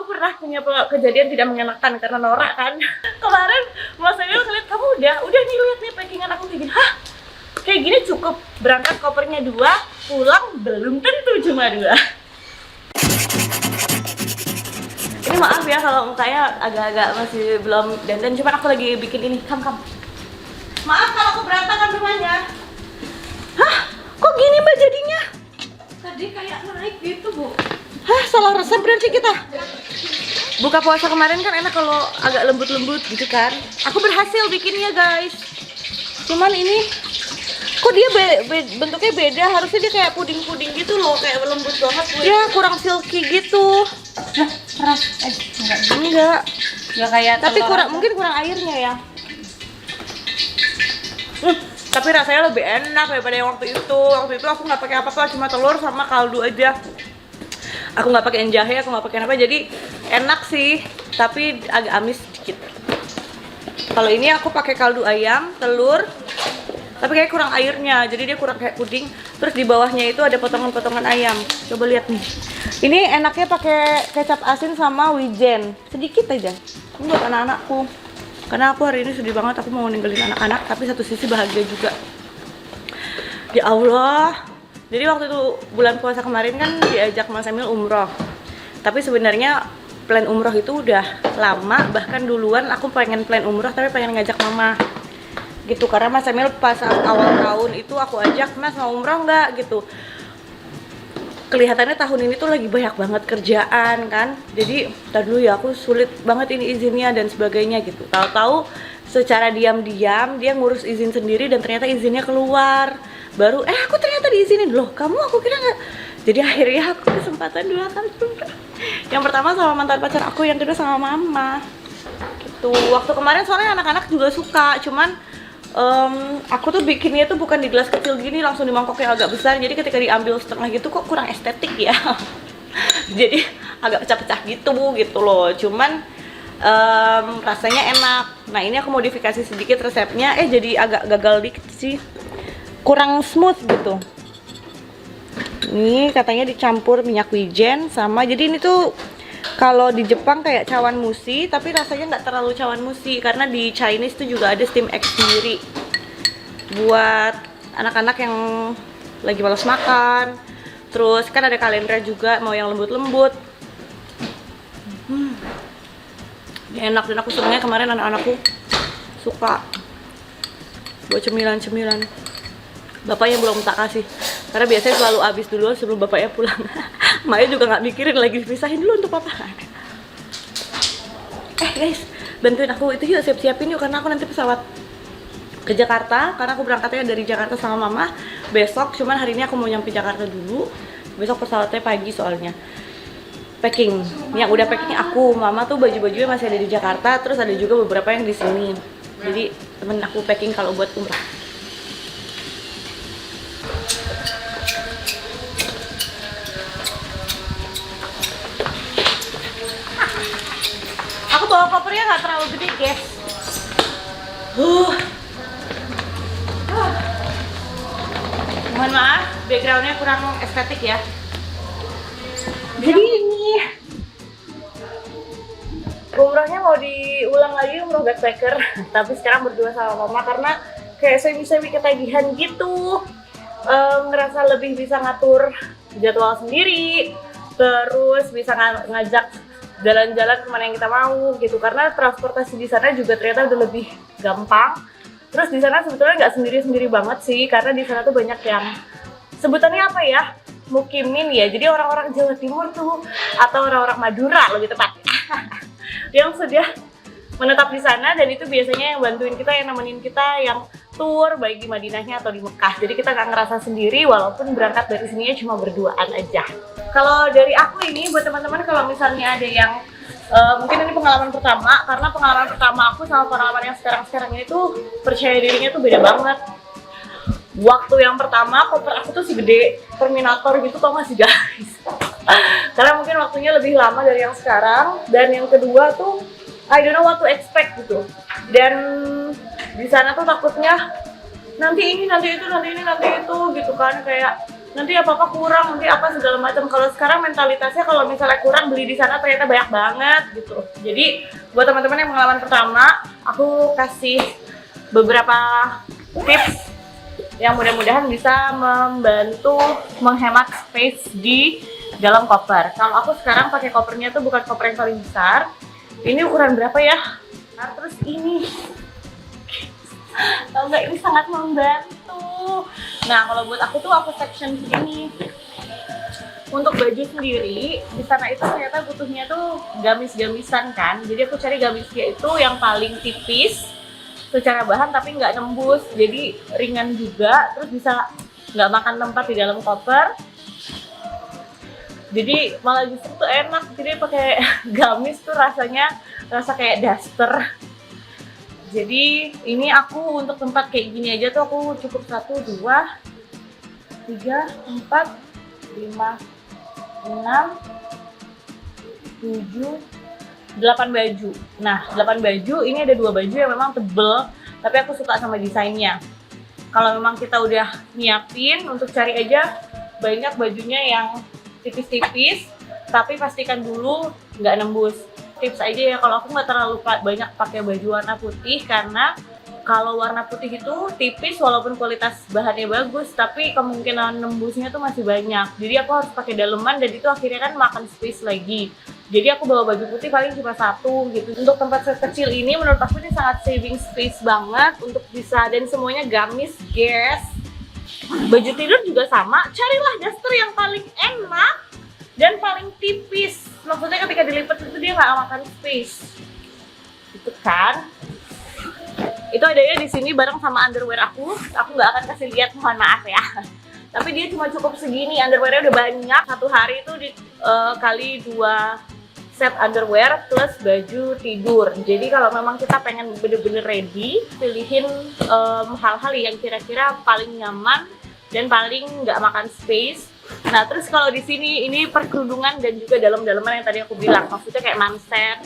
aku pernah punya kejadian tidak mengenakan karena norak kan. Kemarin Mas Emil ngeliat, kamu udah nih lihat nih packingan aku kayak gini. Hah? Kayak gini cukup berangkat kopernya 2, pulang belum tentu cuma 2. Ini maaf ya kalau mukanya agak-agak masih belum dandan, cuman aku lagi bikin ini. Kam. Maaf kalau aku berantakan rumahnya. Hah? Kok gini Mbak jadinya? Tadi kayak naik gitu, Bu. Hah, salah resep berarti kita. Buka puasa kemarin kan enak kalau agak lembut-lembut gitu kan. Aku berhasil bikinnya, guys. Cuman ini kok dia bentuknya beda, harusnya dia kayak puding-puding gitu loh, kayak lembut banget. Ya, kurang silky gitu. Nah, keras. Enggak. Enggak kayak Tapi telur. mungkin kurang airnya ya. Tapi rasanya lebih enak daripada yang waktu itu. Waktu itu aku nggak pakai apa-apa, cuma telur sama kaldu aja. Aku nggak pakai jahe, aku nggak pakai apa, jadi enak sih, tapi agak amis sedikit. Kalau ini aku pakai kaldu ayam, telur, tapi kayak kurang airnya, jadi dia kurang kayak puding. Terus di bawahnya itu ada potongan-potongan ayam. Coba lihat nih. Ini enaknya pakai kecap asin sama wijen, sedikit aja. Ini buat anak-anakku. Karena aku hari ini sedih banget, aku mau ninggalin anak-anak, tapi satu sisi bahagia juga. Ya Allah. Jadi waktu itu bulan puasa kemarin kan diajak Mas Emil umroh. Tapi sebenarnya plan umroh itu udah lama, bahkan duluan aku pengen plan umroh tapi pengen ngajak mama. Gitu, karena Mas Emil pas awal tahun itu aku ajak, Mas mau umroh nggak gitu. Kelihatannya tahun ini tuh lagi banyak banget kerjaan kan. Jadi, tadi dulu ya aku sulit banget ini izinnya dan sebagainya gitu. Tahu-tahu secara diam-diam dia ngurus izin sendiri dan ternyata izinnya keluar. Baru aku ternyata diizinin. Loh, kamu aku kira nggak. Jadi akhirnya aku kesempatan 2 kali. Yang pertama sama mantan pacar aku, yang kedua sama mama. Gitu. Waktu kemarin soalnya anak-anak juga suka, cuman aku tuh bikinnya tuh bukan di gelas kecil gini, langsung di mangkok yang agak besar. Jadi ketika diambil setengah gitu kok kurang estetik ya. Jadi agak pecah-pecah gitu loh. Cuman rasanya enak. Nah, ini aku modifikasi sedikit resepnya, jadi agak gagal dikit sih. Kurang smooth gitu. Ini katanya dicampur minyak wijen sama, jadi ini tuh kalau di Jepang kayak cawan mushi, tapi rasanya nggak terlalu cawan mushi karena di Chinese tuh juga ada steam egg sendiri buat anak-anak yang lagi malas makan. Terus kan ada kalendra juga mau yang lembut-lembut. Ini enak dan aku senangnya kemarin anak-anakku suka buat cemilan-cemilan. Bapaknya belum tak kasih karena biasanya selalu habis dulu sebelum bapaknya pulang. Maya juga nggak mikirin, lagi dipisahin dulu untuk papa. Guys, bantuin aku itu yuk, siap-siapin yuk karena aku nanti pesawat ke Jakarta, karena aku berangkatnya dari Jakarta sama mama besok. Cuman hari ini aku mau nyampe Jakarta dulu, besok pesawatnya pagi soalnya. Packing, yang udah packing aku, mama tuh baju-bajunya masih ada di Jakarta, terus ada juga beberapa yang di sini. Jadi temen aku packing kalau buat umrah. Aku bawa kopernya nggak terlalu gede, guys. Mohon maaf, backgroundnya kurang estetik ya. Jadi ini umrohnya mau diulang lagi, umroh backpacker. Tapi sekarang berdua sama mama karena kayak semi-semi ketagihan gitu. Ngerasa lebih bisa ngatur jadwal sendiri, terus bisa ngajak jalan-jalan kemana yang kita mau gitu, karena transportasi di sana juga ternyata udah lebih gampang. Terus di sana sebetulnya nggak sendiri-sendiri banget sih, karena di sana tuh banyak yang sebutannya apa ya, mukimin ya, jadi orang-orang Jawa Timur tuh atau orang-orang Madura lebih tepat yang sudah menetap di sana, dan itu biasanya yang bantuin kita, yang nemenin kita, yang tour baik di Madinahnya atau di Mekah. Jadi kita nggak ngerasa sendiri walaupun berangkat dari sininya cuma berduaan aja. Kalau dari aku ini buat teman-teman, kalau misalnya ada yang mungkin ini pengalaman pertama, karena pengalaman pertama aku sama pengalaman yang sekarang ini tuh percaya dirinya tuh beda banget. Waktu yang pertama koper aku tuh segede Terminator gitu, tau gak sih guys? Karena mungkin waktunya lebih lama dari yang sekarang, dan yang kedua tuh I don't know what to expect gitu. Dan di sana tuh takutnya nanti ini, nanti itu, nanti ini, nanti itu gitu kan, kayak nanti apa-apa kurang, nanti apa segala macam. Kalau sekarang mentalitasnya kalau misalnya kurang beli di sana ternyata banyak banget gitu. Jadi buat teman-teman yang pengalaman pertama, aku kasih beberapa tips yang mudah-mudahan bisa membantu menghemat space di dalam koper. Kalau aku sekarang pakai kopernya tuh bukan koper yang paling besar. Ini ukuran berapa ya? Nah, terus ini tau nggak, ini sangat membantu. Nah, kalau buat aku tuh aku section segini. Untuk baju sendiri, di sana itu ternyata butuhnya tuh gamis-gamisan kan. Jadi aku cari gamisnya itu yang paling tipis secara bahan tapi nggak nembus. Jadi ringan juga, terus bisa nggak makan tempat di dalam koper. Jadi malah justru tuh enak. Jadi pakai gamis tuh rasanya rasa kayak daster. Jadi ini aku untuk tempat kayak gini aja tuh aku cukup 1, 2, 3, 4, 5, 6, 7, 8 baju. Nah, 8 baju, ini ada 2 baju yang memang tebel, tapi aku suka sama desainnya. Kalau memang kita udah nyiapin untuk cari aja banyak bajunya yang tipis-tipis, tapi pastikan dulu nggak nembus. Tips aja ya, kalau aku nggak terlalu banyak pakai baju warna putih karena kalau warna putih itu tipis walaupun kualitas bahannya bagus tapi kemungkinan nembusnya tuh masih banyak. Jadi aku harus pakai daleman dan itu akhirnya kan makan space lagi. Jadi aku bawa baju putih paling cuma 1 gitu. Untuk tempat kecil ini menurut aku ini sangat saving space banget untuk bisa, dan semuanya gamis, guys. Baju tidur juga sama, carilah daster yang paling enak dan paling tipis. Maksudnya ketika dilipat itu dia nggak makan space, gitu kan? Itu adanya di sini bareng sama underwear aku. Aku nggak akan kasih lihat, mohon maaf ya. Tapi dia cuma cukup segini, underwearnya udah banyak. Satu hari itu kali 2 set underwear plus baju tidur. Jadi kalau memang kita pengen bener-bener ready, pilihin hal-hal yang kira-kira paling nyaman dan paling nggak makan space. Nah, terus kalau di sini ini perkerudungan dan juga dalam-dalaman yang tadi aku bilang, maksudnya kayak manset.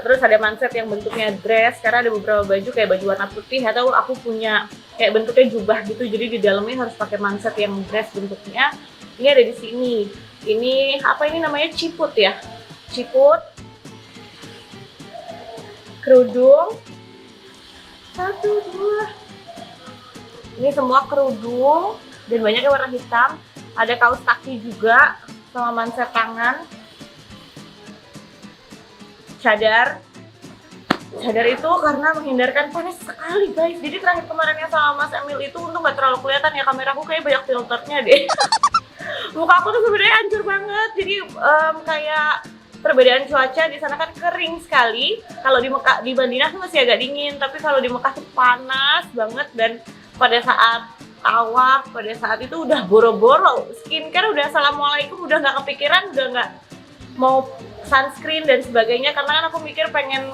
Terus ada manset yang bentuknya dress, karena ada beberapa baju kayak baju warna putih atau aku punya kayak bentuknya jubah gitu. Jadi di dalamnya harus pakai manset yang dress bentuknya. Ini ada di sini. Ini apa ini namanya, ciput ya? Ciput. Kerudung. 1, 2. Ini semua kerudung dan banyaknya warna hitam. Ada kaos kaki juga sama manset tangan. Cadar itu karena menghindarkan panas sekali guys. Jadi terakhir kemarinnya sama Mas Emil itu untung gak terlalu kelihatan ya, kameraku kayak banyak filternya deh. Muka aku tuh sebenarnya hancur banget. Jadi kayak perbedaan cuaca di sana kan kering sekali. Kalau di Mekah, di Madinah tuh masih agak dingin, tapi kalau di Mekah tuh panas banget. Dan pada saat tawaf, pada saat itu udah boro-boro skincare, udah assalamualaikum, udah nggak kepikiran, udah nggak mau sunscreen dan sebagainya, karena kan aku mikir pengen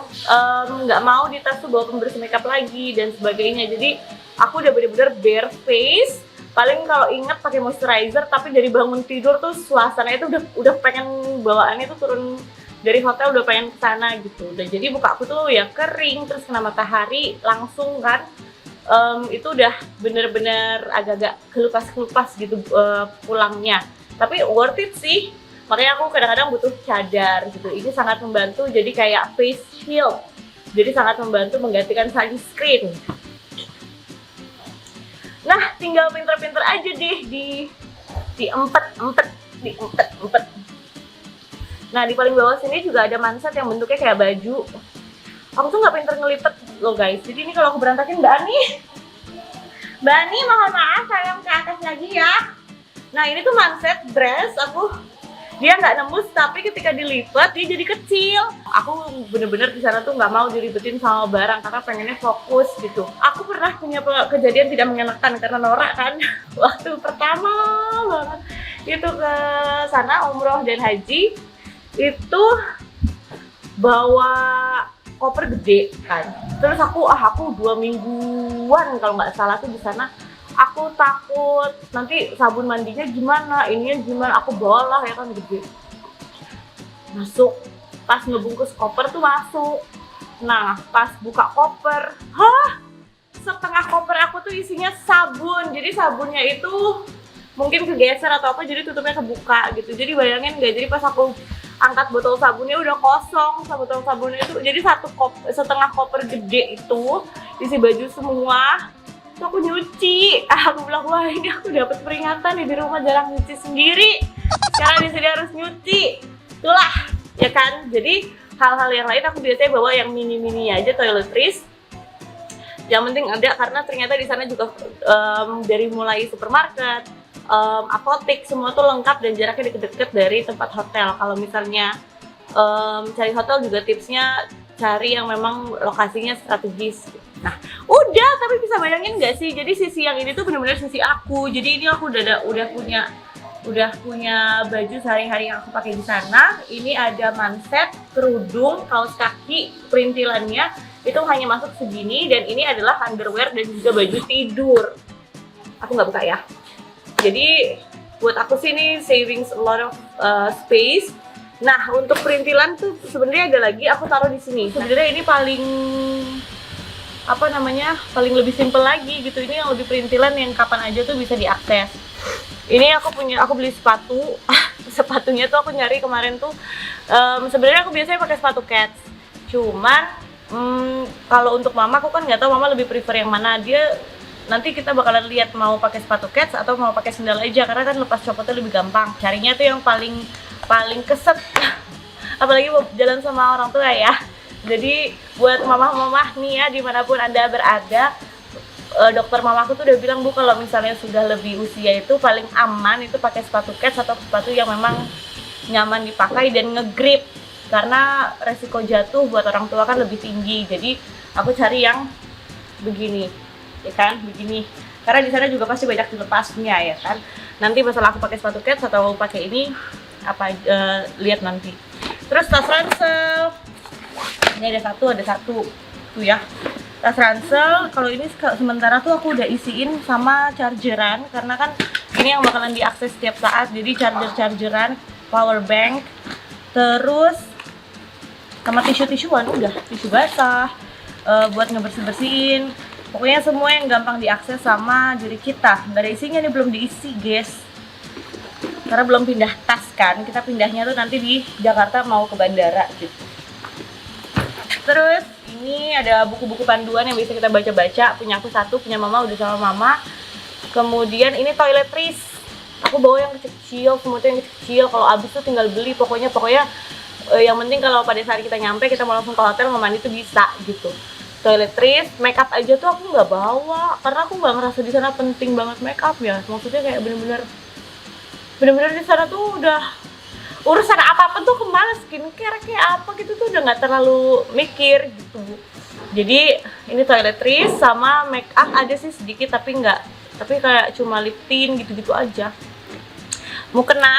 nggak mau di tas tuh bawa pembersih makeup lagi dan sebagainya. Jadi aku udah bener-bener bare face. Paling kalau inget pakai moisturizer, tapi dari bangun tidur tuh suasananya itu udah pengen bawaannya tuh turun dari hotel, udah pengen kesana gitu. Dan jadi muka aku tuh ya kering, terus kena matahari langsung kan. Itu udah bener-bener agak-agak kelupas-kelupas gitu pulangnya. Tapi worth it sih. Makanya aku kadang-kadang butuh cadar gitu. Ini sangat membantu, jadi kayak face shield. Jadi sangat membantu menggantikan sunscreen. Nah, tinggal pinter-pinter aja deh diempet. Nah, di paling bawah sini juga ada manset yang bentuknya kayak baju. Aku tuh nggak pinter ngelipet loh guys. Jadi ini kalau aku berantakin, Mbak Ani mohon maaf, sayang ke atas lagi ya. Nah, ini tuh manset dress dia nggak nembus, tapi ketika dilipat dia jadi kecil. Aku bener-bener di sana tuh nggak mau diribetin sama barang karena pengennya fokus gitu. Aku pernah punya kejadian tidak mengenakan karena norak kan. Waktu pertama banget itu ke sana umroh dan haji, itu bawa koper gede kan. Terus aku 2 mingguan kalau nggak salah tuh di sana. Aku takut nanti sabun mandinya gimana, ininya gimana, aku bawalah ya kan gede. Masuk, pas ngebungkus koper tuh masuk. Nah, pas buka koper, setengah koper aku tuh isinya sabun. Jadi sabunnya itu mungkin kegeser atau apa, jadi tutupnya kebuka gitu. Jadi bayangin nggak, jadi pas aku angkat botol sabunnya udah kosong, botol sabunnya itu jadi setengah koper gede itu isi baju semua. Terus aku nyuci, aku bilang wah ini aku dapat peringatan nih, di rumah jarang nyuci sendiri, sekarang di sini harus nyuci. Itulah ya kan. Jadi hal-hal yang lain aku biasanya bawa yang mini-mini aja, toiletries yang penting ada, karena ternyata di sana juga dari mulai supermarket, apotek, semua tuh lengkap dan jaraknya deket-deket dari tempat hotel. Kalau misalnya cari hotel juga tipsnya cari yang memang lokasinya strategis. Nah, udah, tapi bisa bayangin nggak sih? Jadi sisi yang ini tuh benar-benar sisi aku. Jadi ini aku udah punya baju sehari-hari yang aku pakai di sana. Ini ada manset, kerudung, kaos kaki, perintilannya itu hanya masuk segini, dan ini adalah underwear dan juga baju tidur. Aku nggak buka ya. Jadi buat aku sih ini savings a lot of space. Nah, untuk perintilan tuh sebenarnya ada lagi, aku taruh di sini. Sebenarnya ini paling paling lebih simple lagi gitu. Ini yang lebih perintilan yang kapan aja tuh bisa diakses. Ini aku beli sepatu. Sepatunya tuh aku nyari kemarin tuh sebenarnya aku biasanya pakai sepatu Keds. Cuman kalau untuk mama, aku kan nggak tahu mama lebih prefer yang mana. Dia nanti kita bakalan lihat mau pakai sepatu Keds atau mau pakai sandal aja, karena kan lepas copotnya lebih gampang. Carinya tuh yang paling keset. Apalagi mau jalan sama orang tua ya. Jadi buat mama-mama nih ya, dimanapun Anda berada, dokter mamaku tuh udah bilang, Bu, kalau misalnya sudah lebih usia itu paling aman itu pakai sepatu Keds atau sepatu yang memang nyaman dipakai dan ngegrip, karena resiko jatuh buat orang tua kan lebih tinggi. Jadi aku cari yang begini, ya kan, begini, karena di sana juga pasti banyak dilepasnya ya kan. Nanti masalah aku pakai sepatu Keds atau pakai ini lihat nanti. Terus tas ransel, ini ada satu tuh ya. Tas ransel, kalau ini sementara tuh aku udah isiin sama chargeran, karena kan ini yang bakalan diakses setiap saat. Jadi chargeran, power bank, terus sama tisu-tisuan, udah tisu basah buat ngebersih-bersihin. Pokoknya semua yang gampang diakses sama diri kita. Nggak ada isinya nih, belum diisi guys, karena belum pindah tas kan. Kita pindahnya tuh nanti di Jakarta mau ke bandara gitu. Terus ini ada buku-buku panduan yang bisa kita baca-baca. Punya aku satu, punya mama udah sama mama. Kemudian ini toiletries, aku bawa yang kecil, semua tuh yang kecil. Kalau habis tuh tinggal beli. Pokoknya yang penting kalau pada saat kita nyampe, kita mau langsung ke hotel, mau mandi tuh bisa gitu. Toiletries, makeup aja tuh aku nggak bawa, karena aku nggak ngerasa di sana penting banget makeup ya. Maksudnya kayak bener-bener di sana tuh udah urusan apa-apa tuh kemana, skincare kayak apa gitu tuh udah nggak terlalu mikir gitu. Jadi ini toiletries sama make up ada sih sedikit, tapi kayak cuma lip tint gitu-gitu aja. Mukena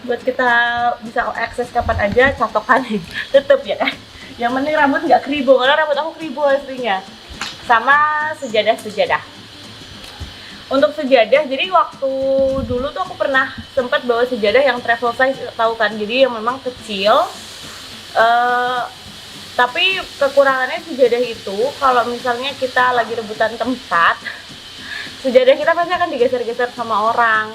buat kita bisa akses kapan aja, catokan tetep ya kan. Yang penting rambut nggak kribo, karena rambut aku kribo aslinya. Sama sejadah. Untuk sejadah, jadi waktu dulu tuh aku pernah sempat bawa sejadah yang travel size, tahu kan, jadi yang memang kecil. Tapi kekurangannya sejadah itu, kalau misalnya kita lagi rebutan tempat, sejadah kita pasti akan digeser-geser sama orang.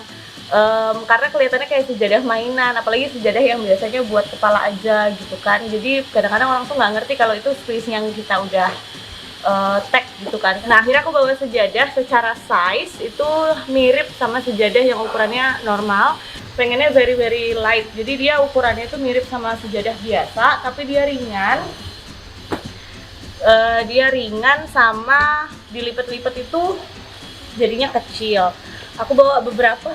Karena kelihatannya kayak sejadah mainan, apalagi sejadah yang biasanya buat kepala aja gitu kan. Jadi kadang-kadang orang tuh nggak ngerti kalau itu space yang kita udah tag gitu kan. Nah, akhirnya aku bawa sejadah secara size itu mirip sama sejadah yang ukurannya normal. Pengennya very light, jadi dia ukurannya itu mirip sama sejadah biasa, tapi dia ringan. Dia ringan sama dilipat-lipat itu jadinya kecil. Aku bawa beberapa,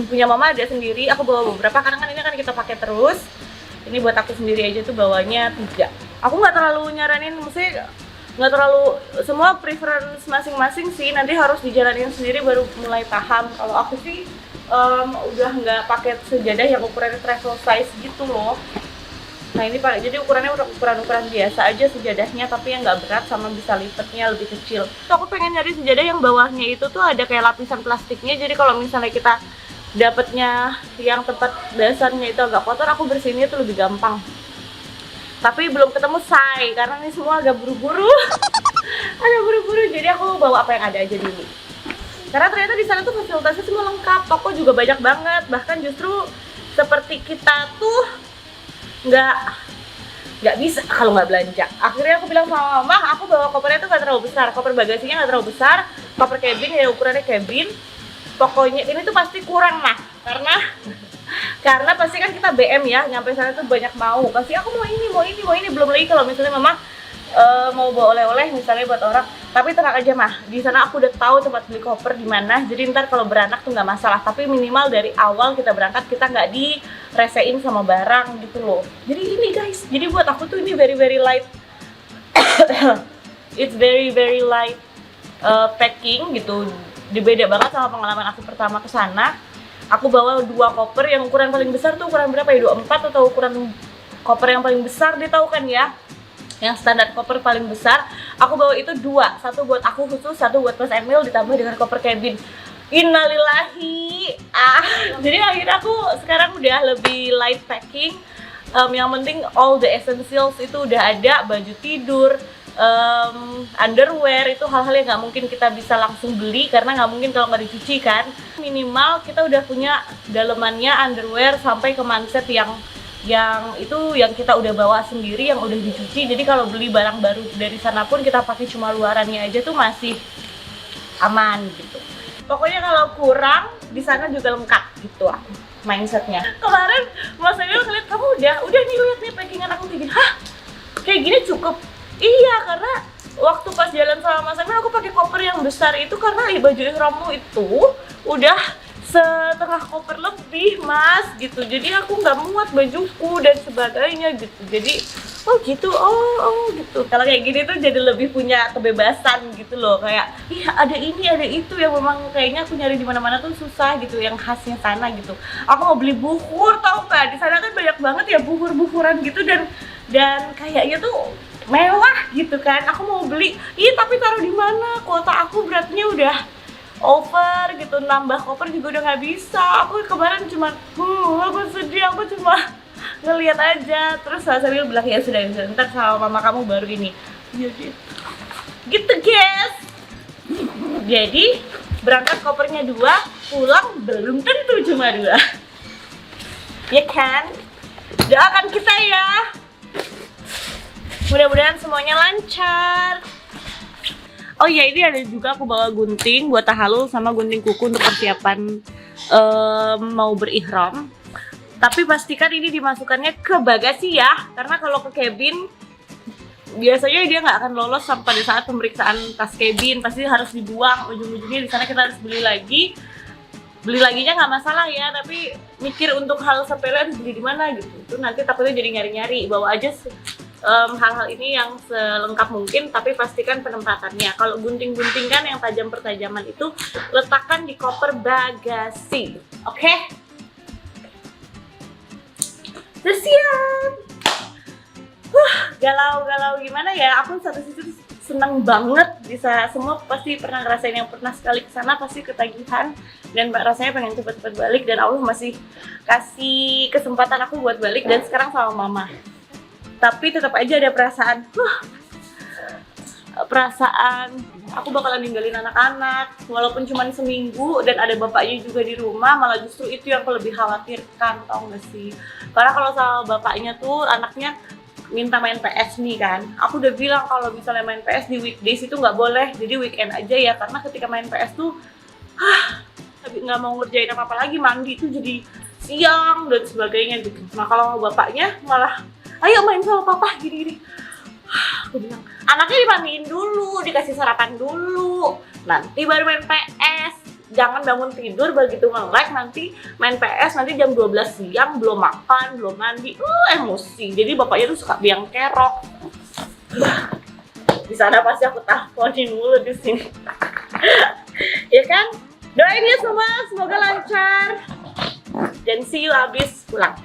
punya mama ada sendiri, aku bawa beberapa karena kan ini kan kita pakai terus. Ini buat aku sendiri aja tuh bawanya 3. Aku nggak terlalu nyaranin, maksudnya nggak terlalu, semua preference masing-masing sih, nanti harus dijalanin sendiri baru mulai paham. Kalau aku sih udah nggak pakai sejadah yang ukurannya travel size gitu loh. Nah ini pakai, jadi ukurannya udah ukuran biasa aja sejadahnya, tapi yang nggak berat sama bisa lipatnya lebih kecil. Tuh aku pengen nyari sejadah yang bawahnya itu tuh ada kayak lapisan plastiknya, jadi kalau misalnya kita dapatnya yang tempat dasarnya itu agak kotor, aku bersihinnya tuh lebih gampang. Tapi belum ketemu say, karena ini semua agak buru-buru. Jadi aku bawa apa yang ada aja dulu. Karena ternyata di sana tuh fasilitasnya semua lengkap, toko juga banyak banget. Bahkan justru seperti kita tuh nggak bisa kalau nggak belanja. Akhirnya aku bilang sama mama, aku bawa kopernya tuh nggak terlalu besar, koper bagasinya nggak terlalu besar, koper cabin ya ukurannya cabin. Pokoknya ini tuh pasti kurang lah, karena pasti kan kita BM ya, nyampe sana tuh banyak pasti aku mau ini, belum lagi kalau misalnya mama mau bawa oleh-oleh misalnya buat orang. Tapi tenang aja mah, di sana aku udah tahu tempat beli koper di mana, jadi ntar kalau beranak tuh nggak masalah. Tapi minimal dari awal kita berangkat kita nggak diresein sama barang gitu loh. Jadi ini guys, jadi buat aku tuh ini very light. It's very light packing gitu. Beda banget sama pengalaman aku pertama ke sana. Aku bawa 2 koper, yang ukuran paling besar tuh ukuran berapa ya? 24 atau ukuran koper yang paling besar dia tahu kan ya? Yang standar koper paling besar. Aku bawa itu 2, satu buat aku khusus, satu buat Mas Emil ditambah dengan koper cabin. Innalillahi. Jadi akhirnya aku sekarang udah lebih light packing. Yang penting all the essentials itu udah ada, baju tidur, underwear, itu hal-hal yang nggak mungkin kita bisa langsung beli karena nggak mungkin kalau nggak dicuci kan. Minimal kita udah punya dalemannya underwear sampai ke manset yang kita udah bawa sendiri, yang udah dicuci. Jadi kalau beli barang baru dari sana pun kita pakai cuma luarannya aja tuh masih aman gitu. Pokoknya kalau kurang di sana juga lengkap gitu aku mindsetnya. Kemarin Mas Emil ngeliat, kamu udah nih lihat nih packingan aku kayak gini. Hah? Kayak gini cukup? Iya, karena waktu pas jalan sama Mas Emil aku pakai koper yang besar itu karena baju ihrammu itu udah setengah koper lebih mas gitu. Jadi aku nggak muat bajuku dan sebagainya gitu. Jadi oh gitu. Kalau kayak gini tuh jadi lebih punya kebebasan gitu loh. Kayak iya ada ini ada itu yang memang kayaknya aku nyari di mana-mana tuh susah gitu, yang khasnya sana gitu. Aku mau beli bukur, tau nggak? Di sana kan banyak banget ya bukur-bukuran gitu dan kayaknya tuh mewah gitu kan. Aku mau beli, tapi taruh di mana? Kuota aku beratnya udah over gitu, nambah koper juga udah nggak bisa. Aku kemarin cuma aku sedih, aku cuma ngeliat aja. Terus Sambil bilang ya sudah ntar sama mama kamu baru ini ya gitu guys. Jadi berangkat kopernya 2, pulang belum tentu cuma 2 ya kan. Doakan kita ya, mudah-mudahan semuanya lancar. Oh iya, ini ada juga aku bawa gunting buat tahalul sama gunting kuku untuk persiapan mau berihram. Tapi pastikan ini dimasukkannya ke bagasi ya, karena kalau ke cabin biasanya dia nggak akan lolos sampai pada saat pemeriksaan tas cabin, pasti harus dibuang. Ujung-ujungnya di sana kita harus beli lagi. Beli laginya nggak masalah ya, tapi mikir untuk hal sepele harus beli di mana gitu. Itu nanti takutnya jadi nyari-nyari. Bawa aja hal-hal ini yang selengkap mungkin, tapi pastikan penempatannya. Kalau gunting-gunting kan yang tajam pertajaman itu letakkan di koper bagasi. Oke? Udah siap. Galau gimana ya? Aku satu sisi senang banget bisa, semua pasti pernah ngerasain yang pernah sekali kesana pasti ketagihan dan rasanya pengen cepet-cepet balik, dan Allah masih kasih kesempatan aku buat balik dan sekarang sama mama. Tapi tetap aja ada perasaan aku bakalan ninggalin anak-anak walaupun cuma seminggu dan ada bapaknya juga di rumah. Malah justru itu yang aku lebih khawatirkan, tau gak sih? Karena kalau sama bapaknya tuh anaknya minta main PS nih kan, aku udah bilang kalau misalnya main PS di weekdays itu nggak boleh, jadi weekend aja ya. Karena ketika main PS tuh nggak mau ngerjain apa-apa lagi, mandi tuh jadi siang dan sebagainya gitu. Nah kalau bapaknya malah ayo main sama papa gini-gini. Aku bilang anaknya dimandiin dulu, dikasih sarapan dulu, nanti baru main PS. Jangan bangun tidur begitu melek nanti main PS, nanti jam 12 siang belum makan, belum mandi, emosi. Jadi bapaknya tuh suka biang kerok. Di sana pasti aku teleponin mulu di sini. Ya kan? Doain ya semua, semoga lancar. Dan see you abis pulang.